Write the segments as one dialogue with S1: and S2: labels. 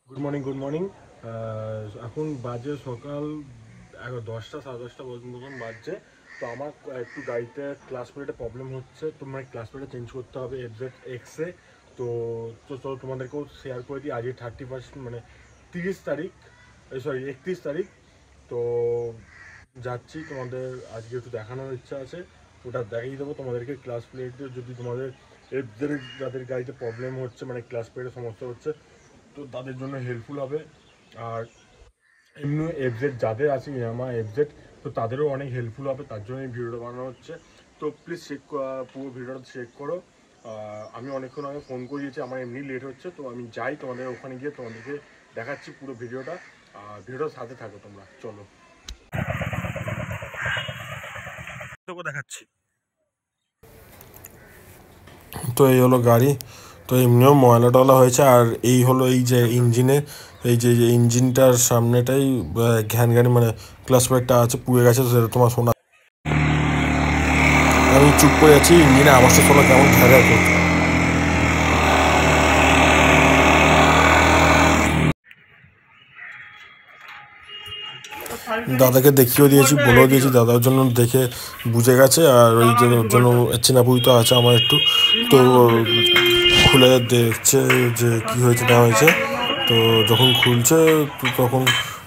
S1: Good morning good morning. এখন বাজে সকাল 10টা 10:30 মতন বাজছে। তো আমার একটু গাড়িতে ক্লাস প্লেটে প্রবলেম হচ্ছে, তো মানে ক্লাস প্লেটে চেঞ্জ করতে হবে এক্সে। তো তো চলো তোমাদেরকেও শেয়ার করে দিই। আজকে 31 মানে 30 তারিখ, সরি 31 তারিখ। তো যাচ্ছি, তোমাদের আজকে একটু দেখানোর ইচ্ছা আছে, ওটা দেখিয়ে দেবো তোমাদেরকে। ক্লাস প্লেটে যদি তোমাদের এফজেড যাদের গাড়িতে প্রবলেম হচ্ছে, মানে ক্লাস প্লেটের সমস্যা হচ্ছে, তো তাদের জন্য হেল্পফুল হবে। আর এমনি এফজেড যাদের আছে, ইয়ামা এফজেড, তো তাদেরও অনেক হেল্পফুল হবে, তার জন্য এই ভিডিওটা বানানো হচ্ছে। তো প্লিজ পুরো ভিডিওটা চেক করো। আমি অনেকক্ষণ আগে ফোন করিয়েছি, আমার এমনি লেট হচ্ছে, তো আমি যাই তোমাদের ওখানে গিয়ে তোমাদেরকে দেখাচ্ছি পুরো ভিডিওটা। ভিডিওর সাথে থাকো তোমরা, চলো তোকে দেখাচ্ছি। তো এই হলো গাড়ি। তো এমনিও ময়লা টলা হয়েছে, আর এই হলো এই যে ইঞ্জিনের, এই যে ইঞ্জিনটার সামনেটাই ঘ্যান ঘ্যান মানে ক্লাস প্লেটটা আছে পুড়ে গেছে, সেটা তোমার শোনা। আমি চুপ করে আছি, ইঞ্জিনে আওয়াজটা শোনা কেমন ঘ্যার ঘ্যার করছে। দাদাকে দেখিয়েও দিয়েছি, বলেও দিয়েছি, দাদার জন্য দেখে বুঝে গেছে। আর ওই যে ওর জন্য চেনাপুই তো আছে আমার একটু, তো খুলে দেখছে যে কি হয়েছে না হয়েছে। তো যখন খুলছে, তো তখন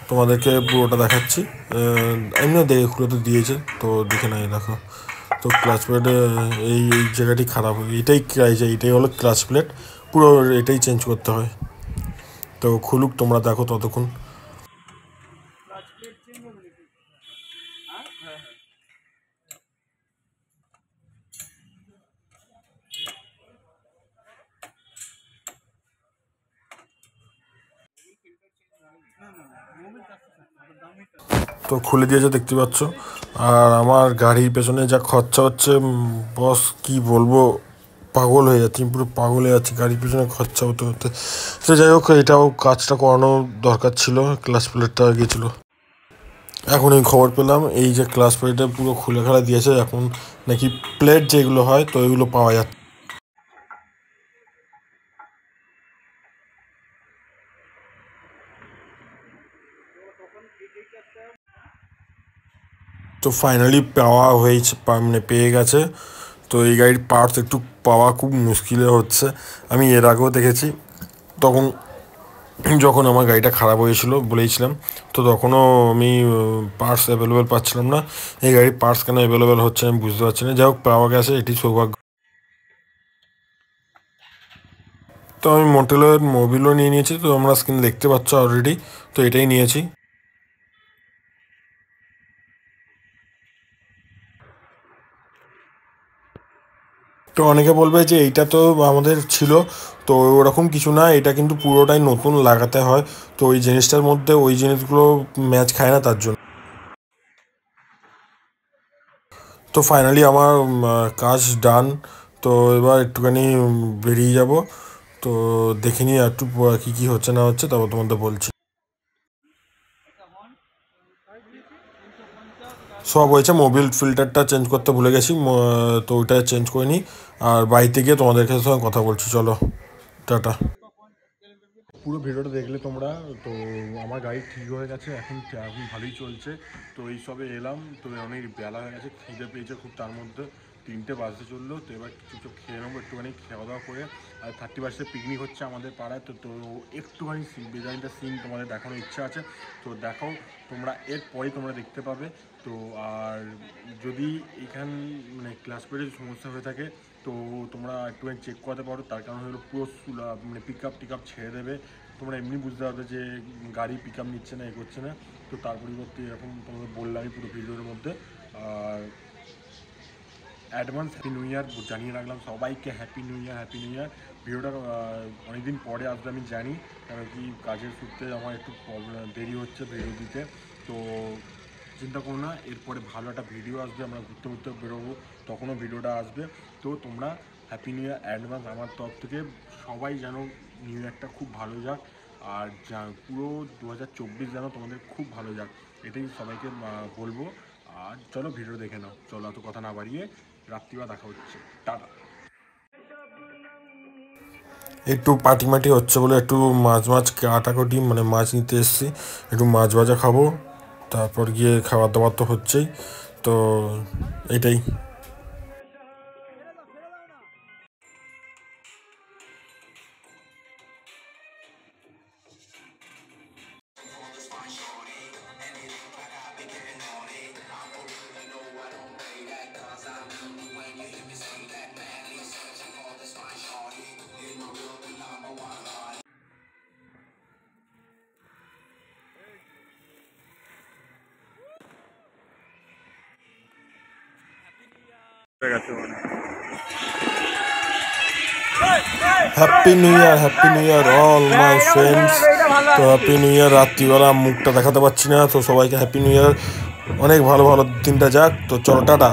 S1: তোমাদেরকে পুরোটা দেখাচ্ছি। এমনিও দেখে খুলে তো দিয়েছে, তো দেখে নাই দেখো। তো ক্লাচ প্লেটে এই জায়গাটি খারাপ, এটাই এইটাই হলো ক্লাচ প্লেট, পুরো এটাই চেঞ্জ করতে হয়। তো খুলুক, তোমরা দেখো ততক্ষণ। তো খুলে দিয়েছে দেখতে পাচ্ছ। আর আমার গাড়ির পেছনে যা খরচা হচ্ছে, বস কি বলবো, পাগল হয়ে যাচ্ছি, পুরো পাগল হয়ে যাচ্ছি গাড়ির পেছনে খরচা হতে হতে। তো যাই হোক, এটাও কাজটা করানো দরকার ছিল, ক্লাস প্লেটটা গিয়েছিলো। এখন এই খবর পেলাম, এই যে ক্লাস প্লেটটা পুরো খুলে খেলা দিয়েছে, এখন নাকি প্লেট যেগুলো হয় তো এগুলো পাওয়া যাচ্ছে। তো ফাইনালি পাওয়া হয়েছে, মানে পেয়ে গেছে। তো এই গাড়ির পার্টস একটু পাওয়া খুব মুশকিলে হচ্ছে। আমি এর আগেও দেখেছি, তখন যখন আমার গাড়িটা খারাপ হয়েছিল বলেইছিলাম, তো তখনও আমি পার্টস অ্যাভেলেবেল পাচ্ছিলাম না। এই গাড়ির পার্টস কেন অ্যাভেলেবেল হচ্ছে আমি বুঝতে পারছি না। যাই হোক, পাওয়া গেছে, এটি সৌভাগ্য। তো আমি মোটেলের মোবিলও নিয়ে নিয়েছি, তো আমরা স্ক্রিন দেখতে পাচ্ছ অলরেডি। তো এটাই নিয়েছি। তো অনেকে বলবে যে এইটা তো আমাদের ছিল, তো ওরকম কিছু না, এটা কিন্তু পুরোটাই নতুন লাগাতে হয়। তো ওই জিনিসটার মধ্যে ওই জিনিসগুলো ম্যাচ খায় না, তার জন্য। তো ফাইনালি আমার কাজ ডান। তো এবার একটুখানি বেরিয়ে যাব। তো দেখে নিই একটু কী কী হচ্ছে না হচ্ছে, তারপর তোমাদের বলছি। সব হয়েছে, মোবিল ফিল্টারটা চেঞ্জ করতে ভুলে গেছি, তো ওইটা চেঞ্জ করে নিই। আর বাড়িতে গিয়ে তোমাদের সঙ্গে কথা বলছি, চলো টাটা। পুরো ভিডিওটা দেখলে তোমরা। তো আমার গাড়ি ঠিক হয়ে গেছে, এখন এখন ভালোই চলছে। তো এই সবে এলাম, তো অনেক বেলা হয়ে গেছে, খিদে পেয়েছে খুব, তার মধ্যে 3টে বাজতে চললো। তো এবার কিছু খেয়ে নেবো, একটুখানি খাওয়া দাওয়া করে। আর 31 পিকনিক হচ্ছে আমাদের পাড়ায়, তো তো একটুখানি ডিজাইনটা সিন তোমাদের দেখানোর ইচ্ছা আছে। তো দেখাও তোমরা, এরপরেই তোমরা দেখতে পাবে। তো আর যদি এখান মানে ক্লাস পেডের সমস্যা হয়ে থাকে, তো তোমরা একটুখানি চেক করতে পারো। তার কারণ হলো পুরো মানে পিক আপ টিক আপ ছেড়ে দেবে, তোমরা এমনি বুঝতে পারবে যে গাড়ি পিক আপ নিচ্ছে না, এ করছে না। তো তার পরিবর্তে এরকম তোমাদের বললামই পুরো ভিডিওর মধ্যে। আর অ্যাডভান্স হ্যাপি নিউ ইয়ার জানিয়ে রাখলাম সবাইকে, happy new year, happy new year. ভিডিওটা অনেকদিন পরে আসবে আমি জানি, কারণ কি কাজের সূত্রে আমার একটু প্রবলেম, দেরি হচ্ছে ভিডিও দিতে। তো চিন্তা করো না, এরপরে ভালো একটা ভিডিও আসবে, আমরা ঘুরতে ঘুরতে বেরোবো, তখনও ভিডিওটা আসবে। তো তোমরা হ্যাপি নিউ ইয়ার অ্যাডভান্স আমার তরফ থেকে। সবাই যেন নিউ ইয়ারটা খুব ভালো যাক, আর পুরো 2024 যেন তোমাদের খুব ভালো যাক, এটাই সবাইকে বলবো। আর চলো ভিডিও দেখে নাও, চলো এত কথা না বাড়িয়ে রাত্রিবেলা দেখা হচ্ছে, টাটা।
S2: একটু পাটি মাটি হচ্ছে বলে একটু মাছ কাটাকুটি মানে মাছ নিতে এসেছি, একটু মাছ ভাজা খাবো, তারপর গিয়ে খাবার দাবার তো হচ্ছেই, তো এটাই। Happy new year all my friends. তো হ্যাপি নিউ ইয়ার। রাত্রিবেলা মুখটা দেখাতে পারছি না, তো সবাইকে হ্যাপি নিউ ইয়ার, অনেক ভালো ভালো দিনটা যাক। তো চলো টাটা।